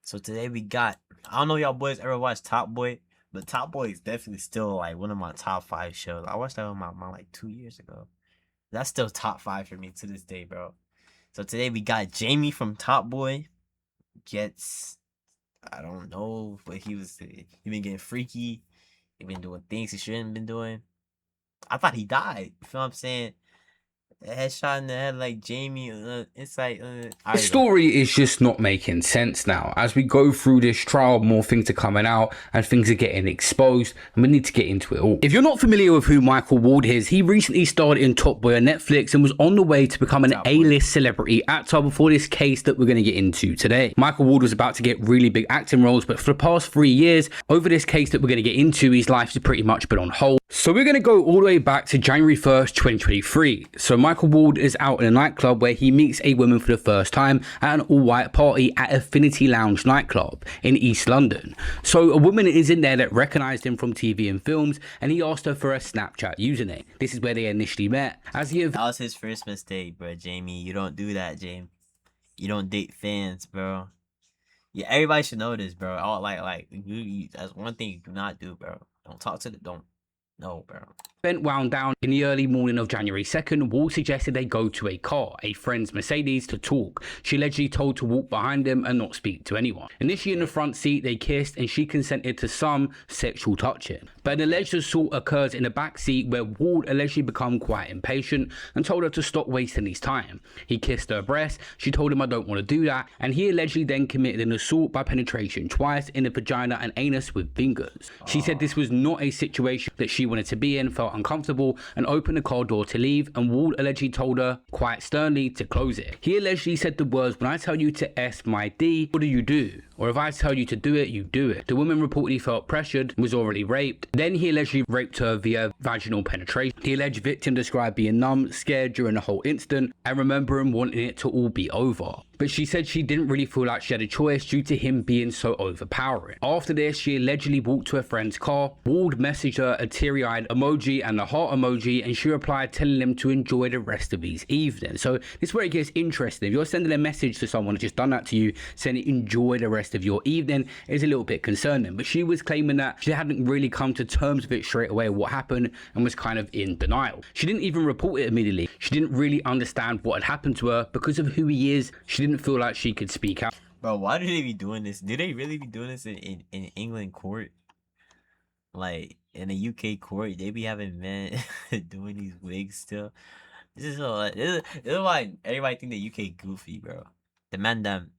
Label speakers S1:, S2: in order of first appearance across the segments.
S1: So today we got, I don't know y'all boys ever watched Top Boy, but Top Boy is definitely still like one of my top 5 shows. I watched that with my mom like 2 years ago. That's still top 5 for me to this day, bro. So today we got Jamie from Top Boy. Gets, I don't know, but he been getting freaky. He been doing things he shouldn't have been doing. I thought he died. You feel what I'm saying? A headshot in the head like Jamie. It's like,
S2: The
S1: alright though.
S2: story is just not making sense now. As we go through this trial, more things are coming out and things are getting exposed, and we need to get into it all. If you're not familiar with who Michael Ward is, he recently starred in Top Boy on Netflix and was on the way to become an
S1: Top Boy.
S2: A-list celebrity actor before this case that we're going to get into today. Michael Ward was about to get really big acting roles, but for the past 3 years, over this case that we're going to get into, his life has pretty much been on hold. So we're going to go all the way back to January 1st, 2023. So Michael Ward is out in a nightclub where he meets a woman for the first time at an all-white party at Affinity Lounge nightclub in East London. So a woman is in there that recognized him from TV and films, and he asked her for a Snapchat username. This is where they initially met.
S1: That was his first mistake, bro. Jamie, you don't do that, Jamie. You don't date fans, bro. Yeah, everybody should know this, bro. All that's one thing you do not do, bro. Don't talk to the don't. No, bro.
S2: Event wound down in the early morning of January 2nd. Ward suggested they go to a car, a friend's Mercedes, to talk. She allegedly told to walk behind him and not speak to anyone. Initially in the front seat, they kissed and she consented to some sexual touching. But an alleged assault occurs in the back seat where Ward allegedly became quite impatient and told her to stop wasting his time. He kissed her breast. She told him, "I don't want to do that." And he allegedly then committed an assault by penetration twice in the vagina and anus with fingers. She said this was not a situation that she wanted to be in, felt uncomfortable, and opened the car door to leave, and Ward allegedly told her quite sternly to close it. He allegedly said the words, "When I tell you to S my D, what do you do? Or if I tell you to do it, you do it." The woman reportedly felt pressured and was already raped. Then he allegedly raped her via vaginal penetration. The alleged victim described being numb, scared during the whole incident, and remembering wanting it to all be over. But she said she didn't really feel like she had a choice due to him being so overpowering. After this, she allegedly walked to a friend's car. Ward messaged her a teary-eyed emoji and a heart emoji, and she replied telling him to enjoy the rest of his evening. So this is where it gets interesting. If you're sending a message to someone that's just done that to you, saying enjoy the rest of your evening, is a little bit concerning. But she was claiming that she hadn't really come to terms with it straight away, what happened, and was kind of in denial. She didn't even report it immediately. She didn't really understand what had happened to her because of who he is. She didn't feel like she could speak out.
S1: Bro, why do they be doing this? Do they really be doing this in England court? Like in the UK court, they be having men doing these wigs still. This is why everybody think the UK goofy, bro. The man them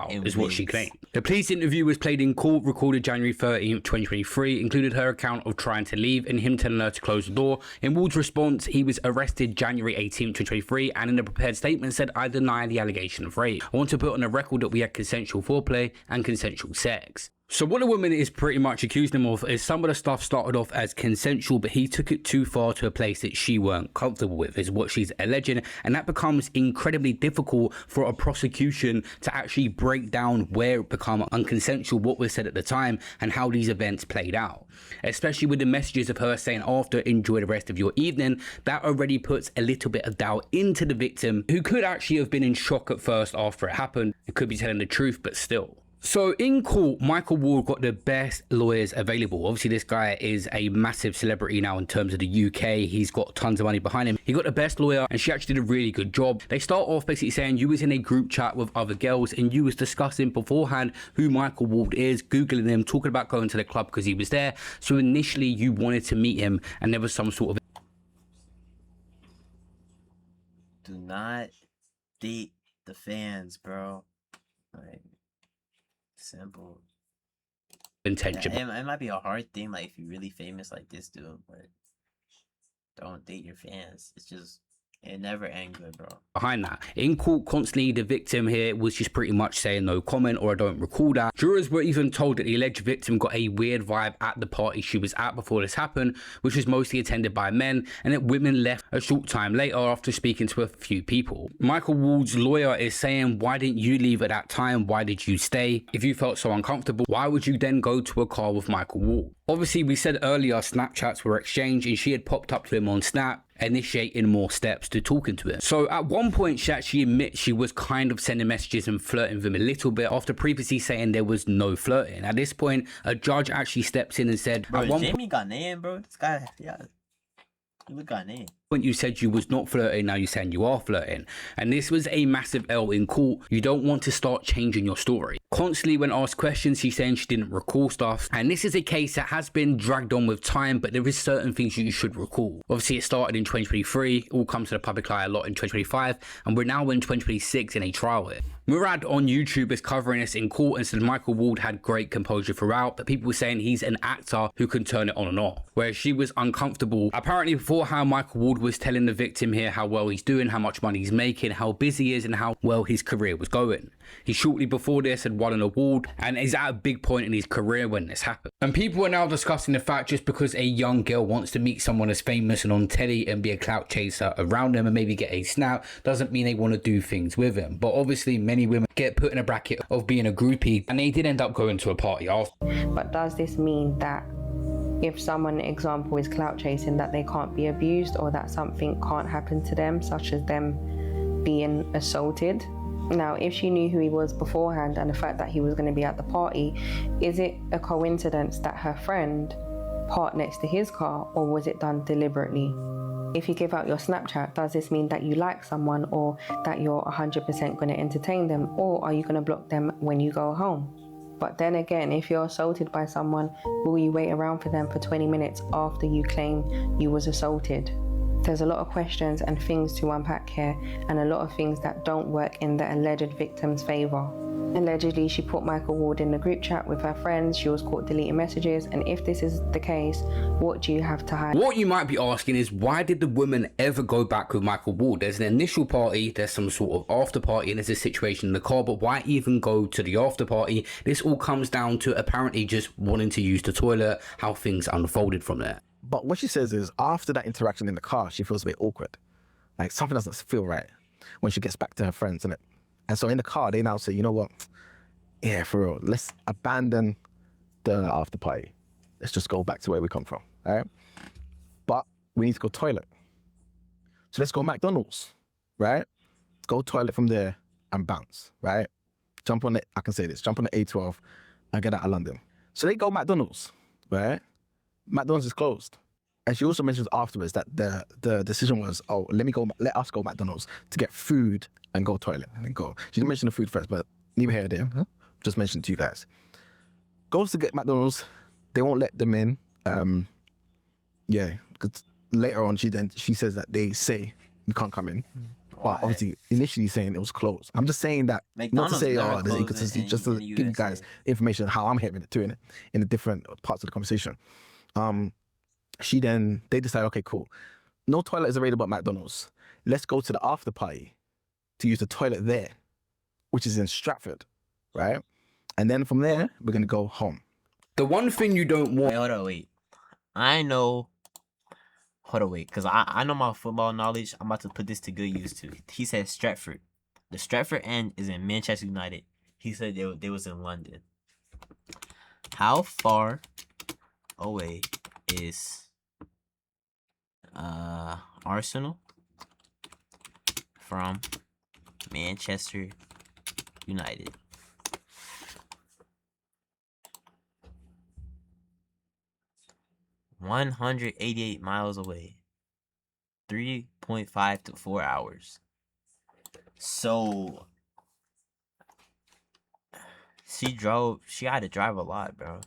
S1: in
S2: Is what she
S1: wigs.
S2: claimed. The police interview was played in court, recorded January 13th, 2023, included her account of trying to leave and him telling her to close the door. In Ward's response, he was arrested January 18th, 2023, and in a prepared statement said, "I deny the allegation of rape. I want to put on the record that we had consensual foreplay and consensual sex." So what the woman is pretty much accusing him of is some of the stuff started off as consensual, but he took it too far to a place that she weren't comfortable with, is what she's alleging. And that becomes incredibly difficult for a prosecution to actually break down where it became unconsensual, what was said at the time, and how these events played out. Especially with the messages of her saying after, "Enjoy the rest of your evening," that already puts a little bit of doubt into the victim, who could actually have been in shock at first after it happened. It could be telling the truth, but still. So in court, Michael Ward got the best lawyers available. Obviously, this guy is a massive celebrity now in terms of the UK. He's got tons of money behind him. He got the best lawyer, and she actually did a really good job. They start off basically saying you was in a group chat with other girls, and you was discussing beforehand who Michael Ward is, Googling him, talking about going to the club because he was there. So initially, you wanted to meet him, and there was some sort of...
S1: Do not date the fans, bro. Like, simple.
S2: intention.
S1: It might be a hard thing, like if you're really famous like this dude, but don't date your fans. It never end good, bro.
S2: Behind that, in court constantly, the victim here was just pretty much saying no comment or I don't recall that. Jurors were even told that the alleged victim got a weird vibe at the party she was at before this happened, which was mostly attended by men, and that women left a short time later after speaking to a few people. Michael Ward's lawyer is saying, "Why didn't you leave at that time? Why did you stay? If you felt so uncomfortable, why would you then go to a car with Michael Ward?" Obviously, we said earlier Snapchats were exchanged and she had popped up to him on Snap. initiating more steps to talking to him. So at one point, she actually admits she was kind of sending messages and flirting with him a little bit after previously saying there was no flirting. At this point, a judge actually steps in and said,
S1: Bro,
S2: at one
S1: Jamie Ghanaian, bro. This guy, yeah, he look Ghanaian.
S2: point you said you was not flirting, now you're saying you are flirting, and this was a massive L in court. You don't want to start changing your story. Constantly when asked questions, she's saying she didn't recall stuff, and this is a case that has been dragged on with time, but there is certain things you should recall. Obviously it started in 2023, all comes to the public eye a lot in 2025, and we're now in 2026 in a trial here. Murad on YouTube is covering this in court and said Michael Ward had great composure throughout, but people were saying he's an actor who can turn it on and off, whereas she was uncomfortable. Apparently beforehand, Michael Ward was telling the victim here how well he's doing, how much money he's making, how busy he is, and how well his career was going. He shortly before this had won an award and is at a big point in his career when this happened. And people are now discussing the fact just because a young girl wants to meet someone as famous and on telly and be a clout chaser around them and maybe get a snap doesn't mean they want to do things with him. But obviously many women get put in a bracket of being a groupie, and they did end up going to a party after.
S3: But does this mean that if someone, example, is clout chasing, that they can't be abused or that something can't happen to them, such as them being assaulted? Now, if she knew who he was beforehand and the fact that he was going to be at the party, is it a coincidence that her friend parked next to his car, or was it done deliberately? If you give out your Snapchat, does this mean that you like someone or that you're 100% going to entertain them, or are you going to block them when you go home? But then again, if you're assaulted by someone, will you wait around for them for 20 minutes after you claim you was assaulted? There's a lot of questions and things to unpack here, and a lot of things that don't work in the alleged victim's favour. Allegedly, she put Michael Ward in the group chat with her friends. She was caught deleting messages, and if this is the case, what do you have to hide?
S2: What you might be asking is, why did the woman ever go back with Michael Ward? There's an initial party, there's some sort of after party, and there's a situation in the car, but why even go to the after party? This all comes down to apparently just wanting to use the toilet, how things unfolded from there.
S4: But what she says is after that interaction in the car, she feels a bit awkward. Like something doesn't feel right when she gets back to her friends, innit? And so in the car, they now say, you know what? Yeah, for real, let's abandon the after party. Let's just go back to where we come from, all right? But we need to go toilet. So let's go McDonald's, right? Go toilet from there and bounce, right? Jump on the, I can say this, jump on the A12 and get out of London. So they go McDonald's, right? McDonald's is closed. And she also mentions afterwards that the decision was, oh, let us go McDonald's to get food and go toilet and then go. She didn't mention the food first, but neither here nor there. Huh? Just mentioned to you guys. Goes to get McDonald's, they won't let them in. Yeah, because later on she says that they say you can't come in. But obviously, initially saying it was closed. I'm just saying that,
S1: McDonald's
S4: not to say,
S1: never
S4: oh, there's
S1: closes
S4: inconsistency,
S1: in-
S4: just to
S1: in the
S4: give you guys
S1: USA.
S4: information how I'm hearing it too in the different parts of the conversation. They decide, okay, cool. No toilet is available at McDonald's. Let's go to the after party to use the toilet there, which is in Stratford, right? And then from there, we're going to go home.
S2: The one thing you don't want...
S1: Wait, hold on, wait. I know. Hold on, wait, because I know my football knowledge. I'm about to put this to good use too. He said Stratford. The Stratford end is in Manchester United. He said they was in London. How far away is Arsenal from Manchester United? $188 miles away. 3.5 to 4 hours. So she had to drive a lot, bro.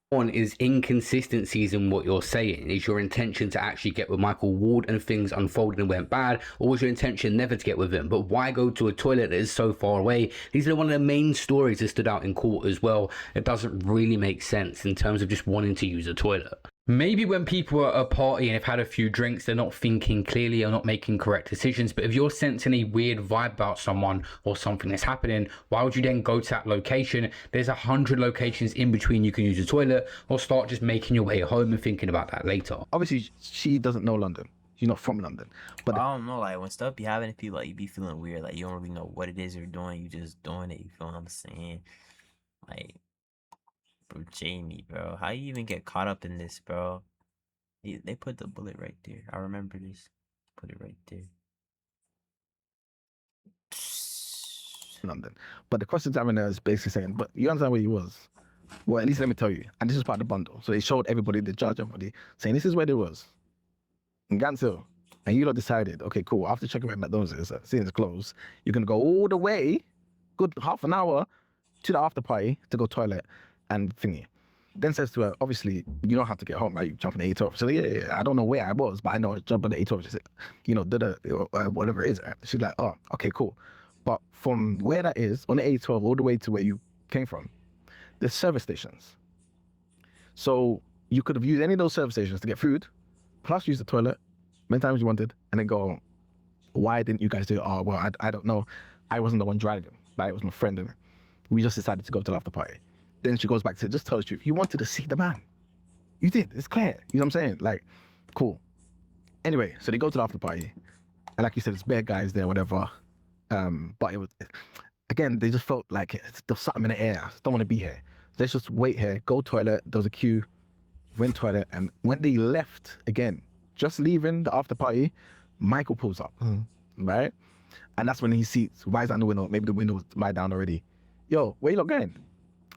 S2: One is inconsistencies in what you're saying. Is your intention to actually get with Michael Ward and things unfolded and went bad, or was your intention never to get with him? But why go to a toilet that is so far away? These are one of the main stories that stood out in court as well. It doesn't really make sense in terms of just wanting to use a toilet. Maybe when people are at a party and have had a few drinks, they're not thinking clearly or not making correct decisions. But if you're sensing a weird vibe about someone or something that's happening, why would you then go to that location? There's 100 locations in between you can use a toilet, or start just making your way home and thinking about that later.
S4: Obviously, she doesn't know London. She's not from London. But
S1: I don't know, like when stuff be happening to people, like you be feeling weird, like you don't really know what it is you're doing, you just doing it, you feel what I'm saying? Like, bro, Jamie, bro, how you even get caught up in this, bro? They put the bullet right there. I remember this. Put it right there.
S4: London. But the cross-examiner is basically saying, but you understand where he was? Well, at least let me tell you. And this is part of the bundle. So they showed everybody, the judge, everybody, saying this is where they was. In Gants Hill. And you lot decided, okay, cool, after checking where McDonald's is, seeing it's closed, you're going to go all the way, good half an hour, to the after party to go toilet and thingy. Then says to her, obviously, you don't have to get home, right? You jump on the 812. So yeah, I don't know where I was, but I know I jumped on the 812. She said, you know, whatever it is. Right? She's like, oh, okay, cool. But from where that is, on the 812, all the way to where you came from, there's service stations. So you could have used any of those service stations to get food, plus use the toilet, many times you wanted, and then go, why didn't you guys do it? Oh, well, I don't know. I wasn't the one driving, but it was my friend, and we just decided to go to the after party. Then she goes back to, just tell the truth. You wanted to see the man. You did. It's clear. You know what I'm saying? Like, cool. Anyway, so they go to the after party. And like you said, it's bare guys there, whatever. But it was, again, they just felt like there's something in the air. I just don't want to be here. Let's just wait here, go toilet. There was a queue, went toilet. And when they left, again, just leaving the after party, Michael pulls up, right? And that's when he sees, why is that in the window? Maybe the window was right down already. Yo, where you lot going?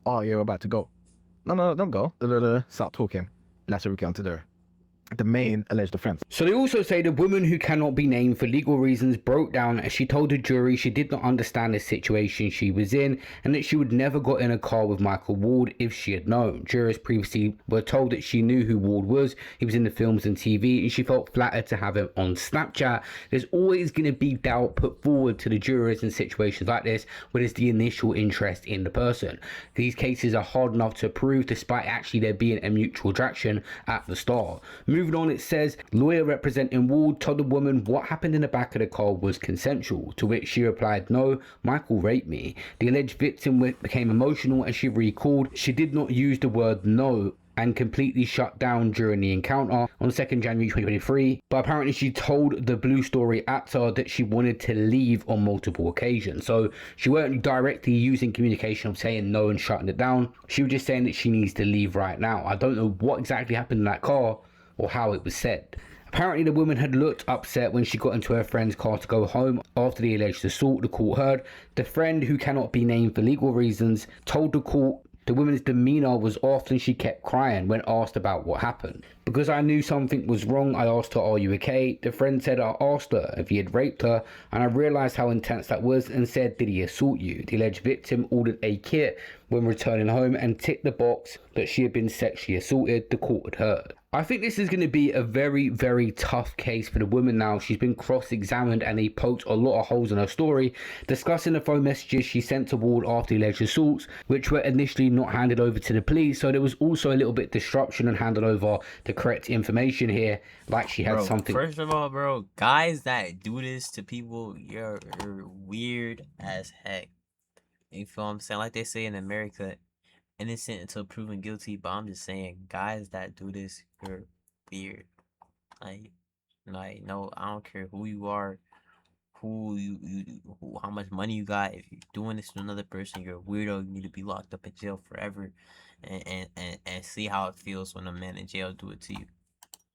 S4: Oh, yeah, we're about to go. No, don't go. Start talking. Let's recount to the main alleged offense.
S2: So they also say the woman, who cannot be named for legal reasons, broke down as she told the jury she did not understand the situation she was in and that she would never got in a car with Michael Ward if she had known. Jurors previously were told that she knew who Ward was. He was in the films and TV, and she felt flattered to have him on Snapchat. There's always going to be doubt put forward to the jurors in situations like this where there's the initial interest in the person. These cases are hard enough to prove despite actually there being a mutual attraction at the start. Moving on, it says, lawyer representing Ward told the woman what happened in the back of the car was consensual, to which she replied, no, Michael raped me. The alleged victim became emotional as she recalled she did not use the word no and completely shut down during the encounter on 2nd January 2023, but apparently she told the Blue Story actor that she wanted to leave on multiple occasions. So she weren't directly using communication of saying no and shutting it down. She was just saying that she needs to leave right now. I don't know what exactly happened in that car or how it was said. Apparently the woman had looked upset when she got into her friend's car to go home after the alleged assault, the court heard. The friend, who cannot be named for legal reasons, told the court the woman's demeanor was off and she kept crying when asked about what happened. Because I knew something was wrong, I asked her, are you okay? The friend said, I asked her if he had raped her, and I realized how intense that was and said, did he assault you? The alleged victim ordered a kit when returning home and ticked the box that she had been sexually assaulted, the court had heard. I think this is going to be a very, very tough case for the woman now. She's been cross-examined and they poked a lot of holes in her story, discussing the phone messages she sent to Ward after the alleged assaults, which were initially not handed over to the police. So there was also a little bit of disruption and handed over the correct information here, like she had something.
S1: First of all, bro, guys that do this to people, you're weird as heck. You feel what I'm saying? Like they say in America, innocent until proven guilty, but I'm just saying, guys that do this, you're weird. Like no, I don't care who you are, who how much money you got. If you're doing this to another person, you're a weirdo. You need to be locked up in jail forever, and see how it feels when a man in jail do it to you.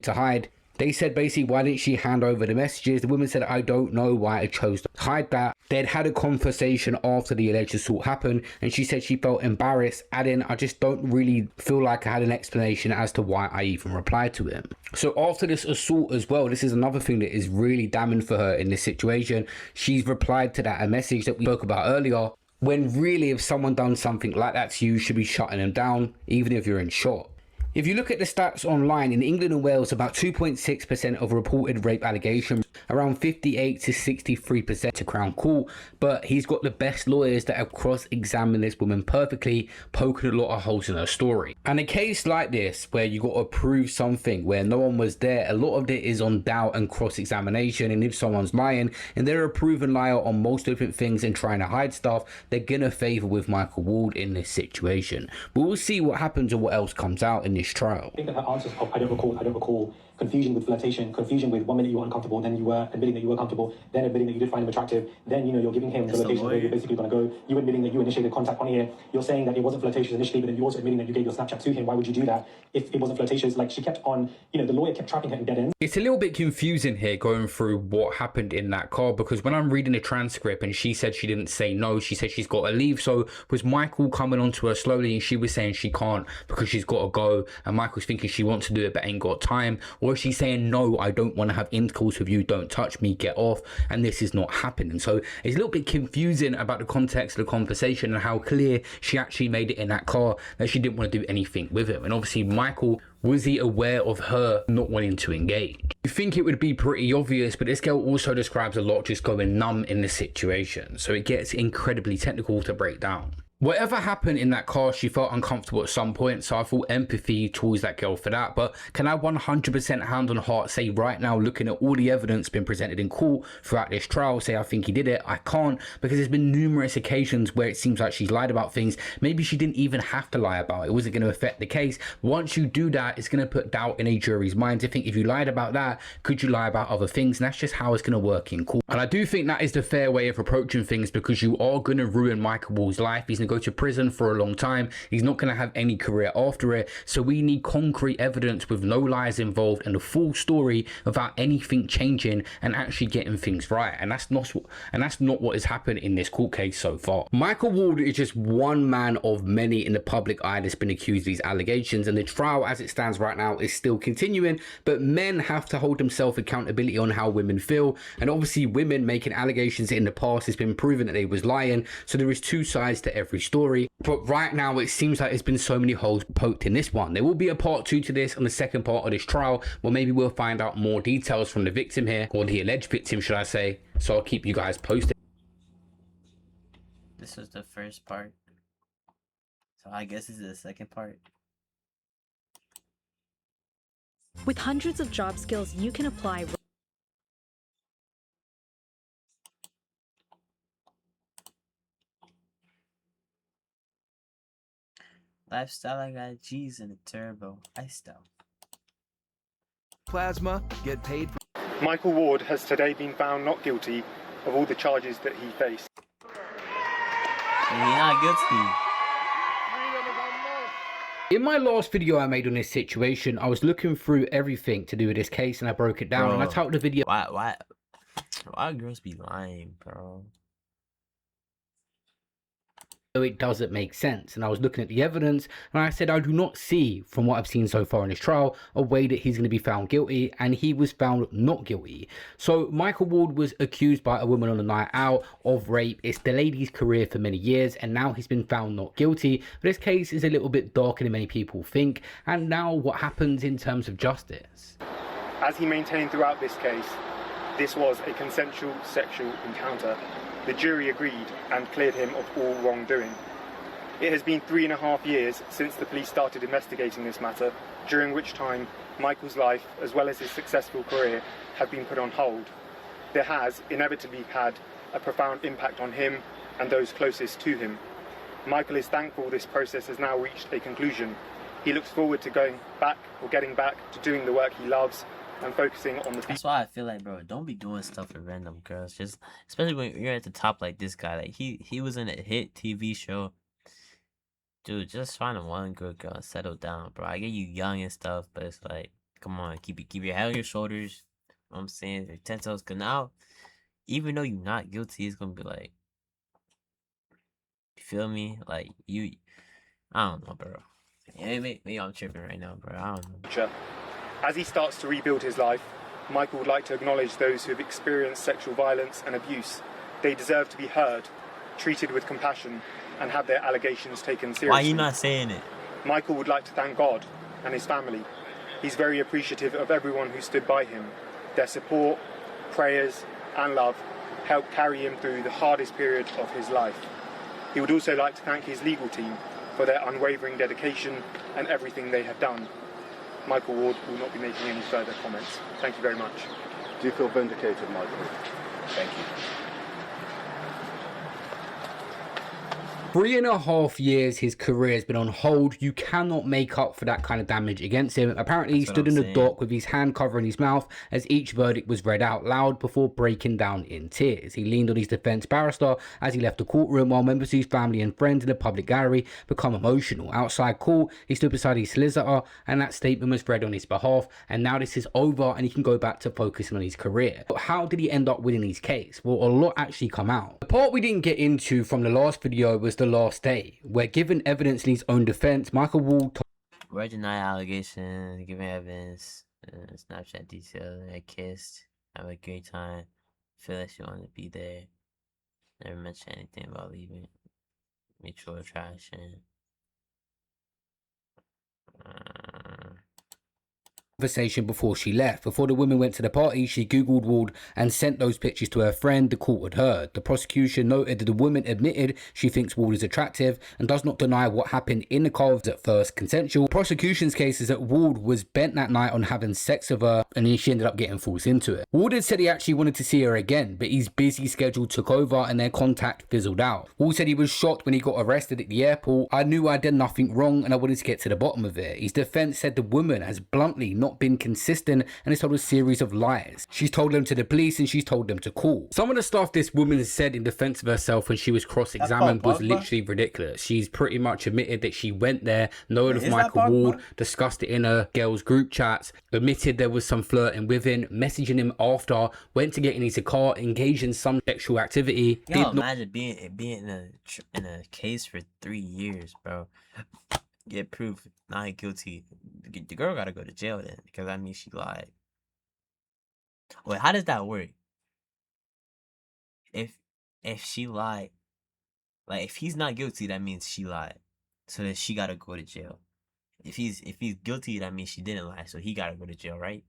S2: To hide. They said basically, why didn't she hand over the messages? The woman said, I don't know why I chose to hide that. They'd had a conversation after the alleged assault happened, and she said she felt embarrassed, adding, I just don't really feel like I had an explanation as to why I even replied to him. So after this assault as well, this is another thing that is really damning for her in this situation. She's replied to that a message that we spoke about earlier, when really if someone done something like that to you, you should be shutting them down, even if you're in shock. If you look at the stats online, in England and Wales, about 2.6% of reported rape allegations, around 58 to 63% to Crown Court, but he's got the best lawyers that have cross-examined this woman perfectly, poking a lot of holes in her story. And a case like this, where you got to prove something where no one was there, a lot of it is on doubt and cross-examination, and if someone's lying, and they're a proven liar on most different things and trying to hide stuff, they're gonna favour with Michael Ward in this situation. But we'll see what happens or what else comes out in this trial.
S5: I think that answers, I don't recall confusion with flirtation, confusion with 1 minute you were uncomfortable, then you were admitting that you were comfortable, then admitting that you did find him attractive, then, you know, you're giving him the location where you're basically going to go, you admitting that you initiated contact on here, you're saying that it wasn't flirtatious initially, but then you're also admitting that you gave your Snapchat to him. Why would you do that if it wasn't flirtatious? Like, she kept on, you know, the lawyer kept trapping her in dead ends.
S2: It's a little bit confusing here going through what happened in that car, because when I'm reading the transcript and she said she didn't say no, she said she's got to leave. So was Michael coming onto her slowly and she was saying she can't because she's got to go, and Michael's thinking she wants to do it but ain't got time? Or is she saying, no, I don't want to have intercourse with you, don't touch me, get off, and this is not happening? So it's a little bit confusing about the context of the conversation and how clear she actually made it in that car that she didn't want to do anything with him. And obviously Michael, was he aware of her not wanting to engage? You think it would be pretty obvious, but this girl also describes a lot just going numb in the situation, so it gets incredibly technical to break down. Whatever happened in that car, she felt uncomfortable at some point, so I feel empathy towards that girl for that. But can I 100% hand on heart say right now, looking at all the evidence been presented in court throughout this trial, say I think he did it? I can't, because there's been numerous occasions where it seems like she's lied about things maybe she didn't even have to lie about. It wasn't going to affect the case. Once you do that, it's going to put doubt in a jury's mind to think, if you lied about that, could you lie about other things? And that's just how it's going to work in court. And I do think that is the fair way of approaching things, because you are going to ruin Michael Wall's life. He's going to go to prison for a long time. He's not going to have any career after it. So we need concrete evidence with no lies involved and the full story without anything changing and actually getting things right. And that's not what has happened in this court case so far. Michael Wall is just one man of many in the public eye that's been accused of these allegations, and the trial as it stands right now is still continuing. But men have to hold themselves accountability on how women feel, and obviously women making allegations in the past has been proven that they was lying. So there is two sides to every story. But right now it seems like there's been so many holes poked in this one. There will be a part 2 to this on the second part of this trial, where maybe we'll find out more details from the victim here, or the alleged victim should I say. So I'll keep you guys posted.
S1: This was the first part, so I guess this is the second part.
S6: With hundreds of job skills you can apply.
S1: Lifestyle, I got G's in a turbo. Lifestyle.
S7: Plasma, get paid for.
S8: Michael Ward has today been found not guilty of all the charges that he faced.
S1: And he's not guilty.
S2: In my last video I made on this situation, I was looking through everything to do with this case and I broke it down.
S1: Bro,
S2: and I titled the video,
S1: Why girls be lying, bro?
S2: so it doesn't make sense. And I was looking at the evidence and I said, I do not see, from what I've seen so far in this trial, a way that he's going to be found guilty, and he was found not guilty. So Michael Ward was accused by a woman on a night out of rape. It's the lady's career for many years, and now he's been found not guilty. But this case is a little bit darker than many people think. And now what happens in terms of justice?
S8: As he maintained throughout this case, this was a consensual sexual encounter. The jury agreed and cleared him of all wrongdoing. It has been 3.5 years since the police started investigating this matter, during which time Michael's life, as well as his successful career, have been put on hold. There has inevitably had a profound impact on him and those closest to him. Michael is thankful this process has now reached a conclusion. He looks forward to getting back to doing the work he loves and focusing on the.
S1: That's why I feel like, bro, don't be doing stuff with random girls. Just especially when you're at the top like this guy. Like he was in a hit TV show. Dude, just find one good girl and settle down, bro. I get you young and stuff, but it's like, come on, keep your head on your shoulders. You know what I'm saying? Your 10 toes. Cause now, even though you're not guilty, it's gonna be like, you feel me? Like I don't know, bro. Yeah, maybe I'm tripping right now, bro. I don't know.
S8: As he starts to rebuild his life, Michael would like to acknowledge those who have experienced sexual violence and abuse. They deserve to be heard, treated with compassion, and have their allegations taken seriously.
S1: Why are you not saying it?
S8: Michael would like to thank God and his family. He's very appreciative of everyone who stood by him. Their support, prayers, and love helped carry him through the hardest period of his life. He would also like to thank his legal team for their unwavering dedication and everything they have done. Michael Ward will not be making any further comments. Thank you very much.
S9: Do you feel vindicated, Michael?
S8: Thank you.
S2: 3.5 years his career has been on hold. You cannot make up for that kind of damage against him. Apparently he stood in the dock with his hand covering his mouth as each verdict was read out loud before breaking down in tears. He leaned on his defense barrister as he left the courtroom, while members of his family and friends in the public gallery become emotional. Outside court, he stood beside his solicitor and that statement was read on his behalf, and now this is over and he can go back to focusing on his career. But how did he end up winning his case? Well, a lot actually come out. The part we didn't get into from the last video was the last day, where given evidence in his own defense, Michael Ward
S1: We're denying allegations, giving evidence, Snapchat details, I kissed, have a great time, feel like she wanted to be there, never mentioned anything about leaving, mutual attraction.
S2: conversation before she left. Before the women went to the party, she googled Ward and sent those pictures to her friend, the court had heard. The prosecution noted that the woman admitted she thinks Ward is attractive and does not deny what happened in the car was at first consensual. The prosecution's case is that Ward was bent that night on having sex with her and then she ended up getting forced into it. Ward had said he actually wanted to see her again, but his busy schedule took over and their contact fizzled out. Ward said he was shocked when he got arrested at the airport. I knew I did nothing wrong and I wanted to get to the bottom of it. His defense said the woman has bluntly not been consistent and has told a series of lies. She's told them to the police and she's told them to call. Some of the stuff this woman said in defense of herself when she was cross-examined was literally ridiculous. She's pretty much admitted that she went there, knowing of Michael Ward, discussed it in her girls group chats, admitted there was some flirting with him, messaging him after, went to get in his car, engaged in some sexual activity.
S1: Yo, imagine being in a case for 3 years, bro. Get proof not guilty. The girl gotta go to jail then, because that means she lied. Wait, how does that work? If she lied, like if he's not guilty, that means she lied, so then she gotta go to jail. If he's guilty, that means she didn't lie, so he gotta go to jail, right?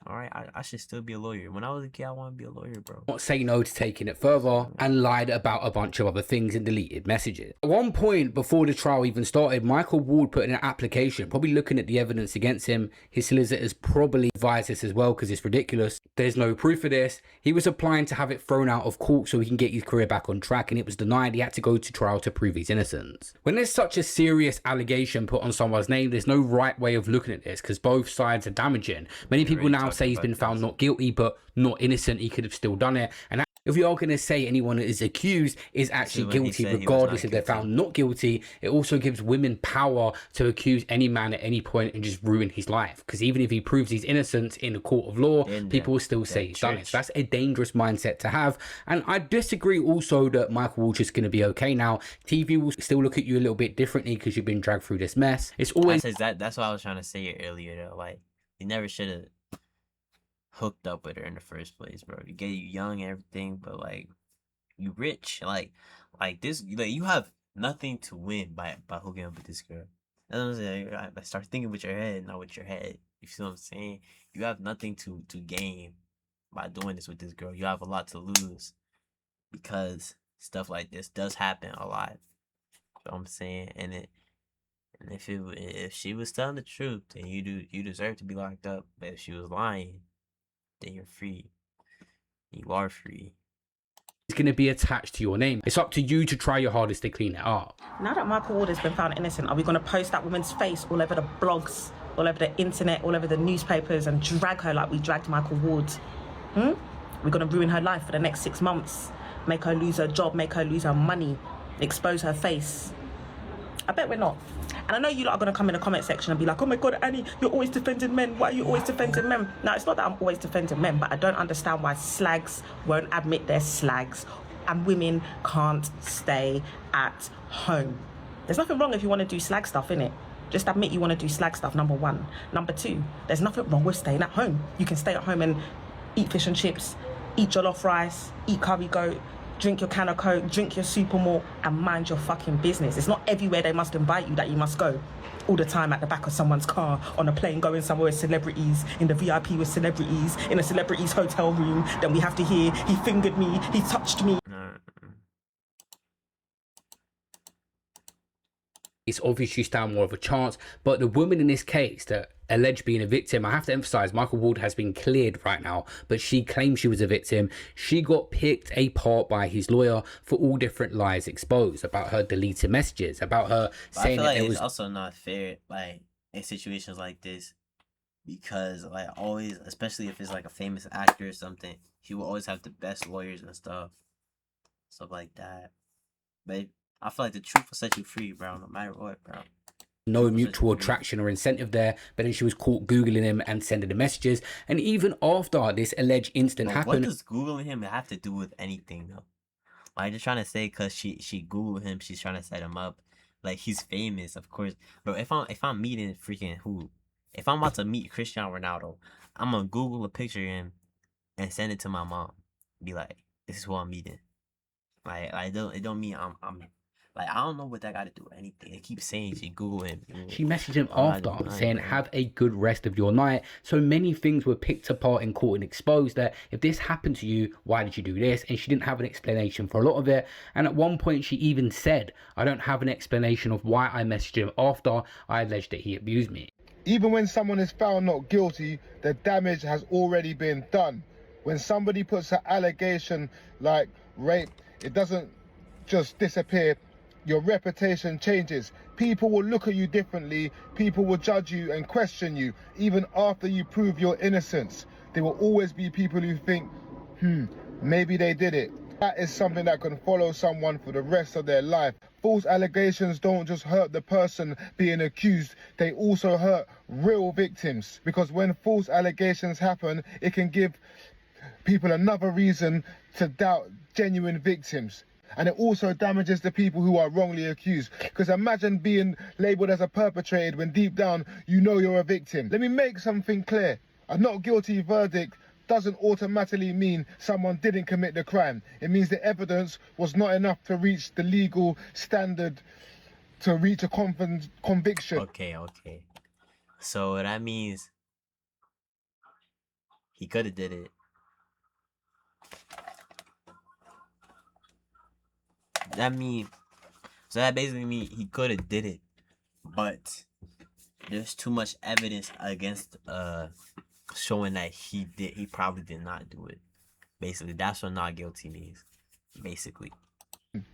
S1: All right, I should still be a lawyer. When I was a kid, I wanted to be a lawyer, bro.
S2: Not say no to taking it further and lied about a bunch of other things in deleted messages. At one point before the trial even started, Michael Ward put in an application, probably looking at the evidence against him. His solicitors probably advised this as well because it's ridiculous. There's no proof of this. He was applying to have it thrown out of court so he can get his career back on track, and it was denied. He had to go to trial to prove his innocence. When there's such a serious allegation put on someone's name, there's no right way of looking at this because both sides are damaging. Many people now say he's been found not guilty but not innocent. He could have still done it. And if you are going to say anyone that is accused is actually guilty regardless if they're found not guilty, it also gives women power to accuse any man at any point and just ruin his life, because even if he proves his innocence in a court of law, people will still say he's done it. So that's a dangerous mindset to have. And I disagree also that Michael Walsh is going to be okay now. TV will still look at you a little bit differently because you've been dragged through this mess. It's always
S1: that's what I was trying to say earlier though. Like, you never should have hooked up with her in the first place, bro. You get you young and everything, but like you rich, like this, like you have nothing to win by hooking up with this girl. That's what I'm saying. I start thinking with your head, not with your head. You see what I'm saying? You have nothing to gain by doing this with this girl. You have a lot to lose because stuff like this does happen a lot. You know what I'm saying? And if she was telling the truth, then you deserve to be locked up. But if she was lying, then you're free. You are free.
S2: It's going to be attached to your name. It's up to you to try your hardest to clean it up.
S7: Now that Michael Ward has been found innocent, are we going to post that woman's face all over the blogs, all over the internet, all over the newspapers and drag her like we dragged Michael Ward? We're going to ruin her life for the next 6 months, make her lose her job, make her lose her money, expose her face. I bet we're not. And I know you lot are going to come in the comment section and be like, oh my God, Annie, you're always defending men. Why are you always defending men? Now, it's not that I'm always defending men, but I don't understand why slags won't admit they're slags and women can't stay at home. There's nothing wrong if you want to do slag stuff, innit? Just admit you want to do slag stuff, number one. Number two, there's nothing wrong with staying at home. You can stay at home and eat fish and chips, eat jollof rice, eat curry goat, drink your can of Coke, drink your Supermalt and mind your fucking business. It's not everywhere they must invite you that you must go. All the time at the back of someone's car, on a plane going somewhere with celebrities, in the VIP with celebrities, in a celebrity's hotel room. Then we have to hear, he fingered me, he touched me.
S2: It's obviously stand more of a chance. But the woman in this case that alleged being a victim, I have to emphasize, Michael Ward has been cleared right now, but she claims she was a victim. She got picked apart by his lawyer for all different lies exposed about her deleted messages, about her saying
S1: I feel
S2: that
S1: like
S2: it was
S1: it's also not fair, like in situations like this, because like always, especially if it's like a famous actor or something, he will always have the best lawyers and stuff like that. But I feel like the truth will set you free, bro, no matter what, bro.
S2: no mutual attraction or incentive there, but then she was caught googling him and sending the messages. And even after this alleged incident
S1: But
S2: happened,
S1: what does googling him have to do with anything though? Like, just trying to say because she googled him, she's trying to set him up. Like, he's famous, of course. Bro, if I'm meeting freaking who, if I'm about to meet Cristiano Ronaldo, I'm gonna Google a picture of him and send it to my mom. Be like, this is who I'm meeting. Like, it don't mean I'm like, I don't know what that got to do with anything. They keep saying she Google him.
S2: she messaged him after saying, have a good rest of your night. So many things were picked apart in court and exposed that if this happened to you, why did you do this? And she didn't have an explanation for a lot of it. And at one point she even said, I don't have an explanation of why I messaged him after I alleged that he abused me.
S10: Even when someone is found not guilty, the damage has already been done. When somebody puts an allegation like rape, it doesn't just disappear. Your reputation changes. People will look at you differently. People will judge you and question you. Even after you prove your innocence, there will always be people who think, maybe they did it. That is something that can follow someone for the rest of their life. False allegations don't just hurt the person being accused, they also hurt real victims. Because when false allegations happen, it can give people another reason to doubt genuine victims. And it also damages the people who are wrongly accused. Because imagine being labelled as a perpetrator when deep down you know you're a victim. Let me make something clear. A not guilty verdict doesn't automatically mean someone didn't commit the crime. It means the evidence was not enough to reach the legal standard to reach a conviction.
S1: Okay. So that means he could have did it. So that basically means he could have did it, but there's too much evidence against showing that he probably did not do it. Basically, that's what not guilty means. Basically.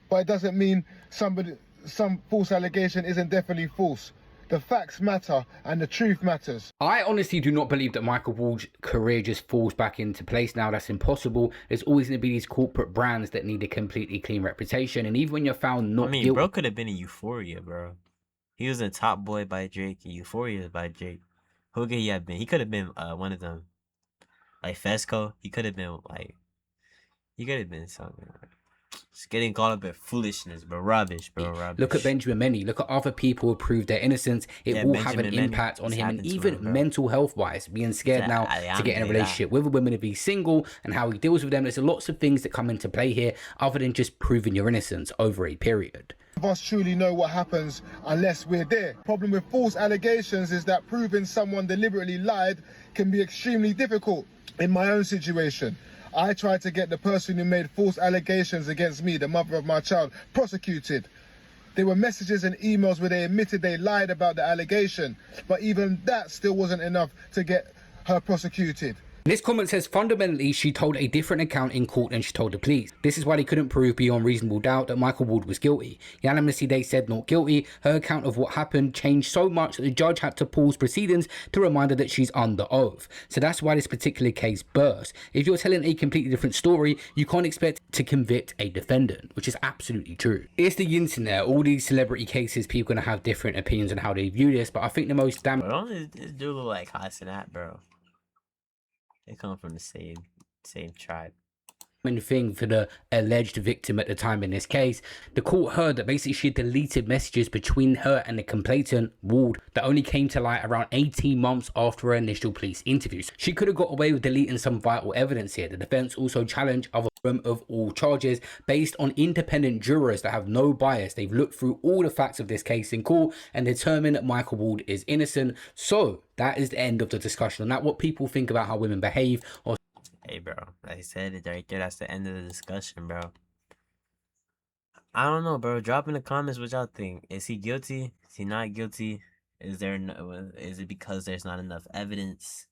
S10: But it doesn't mean some false allegation isn't definitely false. The facts matter and the truth matters.
S2: I honestly do not believe that Michael Ward's career just falls back into place now. That's impossible. There's always going to be these corporate brands that need a completely clean reputation. And even when you're found not guilty...
S1: bro could have been in Euphoria, bro. He was in Top Boy by Drake and Euphoria by Drake. Who could he have been? He could have been one of them. Like Fesco. He could have been something. Just getting caught up in foolishness, bro. Rubbish, bro. Rubbish.
S2: Look at Benjamin Mendy. Look at other people who prove their innocence. It will have an impact on him, and even mental health wise, being scared now to get in a relationship with a woman, to be single, and how he deals with them. There's lots of things that come into play here, other than just proving your innocence over a period.
S10: None of us truly know what happens unless we're there. Problem with false allegations is that proving someone deliberately lied can be extremely difficult. In my own situation, I tried to get the person who made false allegations against me, the mother of my child, prosecuted. There were messages and emails where they admitted they lied about the allegation, but even that still wasn't enough to get her prosecuted.
S2: This comment says, fundamentally, she told a different account in court than she told the police. This is why they couldn't prove beyond reasonable doubt that Michael Ward was guilty. Unanimously, they said not guilty. Her account of what happened changed so much that the judge had to pause proceedings to remind her that she's under oath. So that's why this particular case burst. If you're telling a completely different story, you can't expect to convict a defendant, which is absolutely true. It's the internet. All these celebrity cases, people are going to have different opinions on how they view this, but I think the most
S1: damaging... This dude look like Hassanat, bro. They come from the same tribe.
S2: Thing for the alleged victim at the time in this case, the court heard that basically she had deleted messages between her and the complainant Ward that only came to light around 18 months after her initial police interviews. She could have got away with deleting some vital evidence here. The defense also challenged of all charges based on independent jurors that have no bias. They've looked through all the facts of this case in court and determined that Michael Ward is innocent. So that is the end of the discussion on that. What people think about how women behave or...
S1: Hey, bro, like I said it right there, that's the end of the discussion, bro. I don't know, bro. Drop in the comments what y'all think. Is he guilty? Is he not guilty? Is it because there's not enough evidence?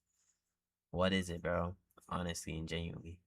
S1: What is it, bro? Honestly and genuinely.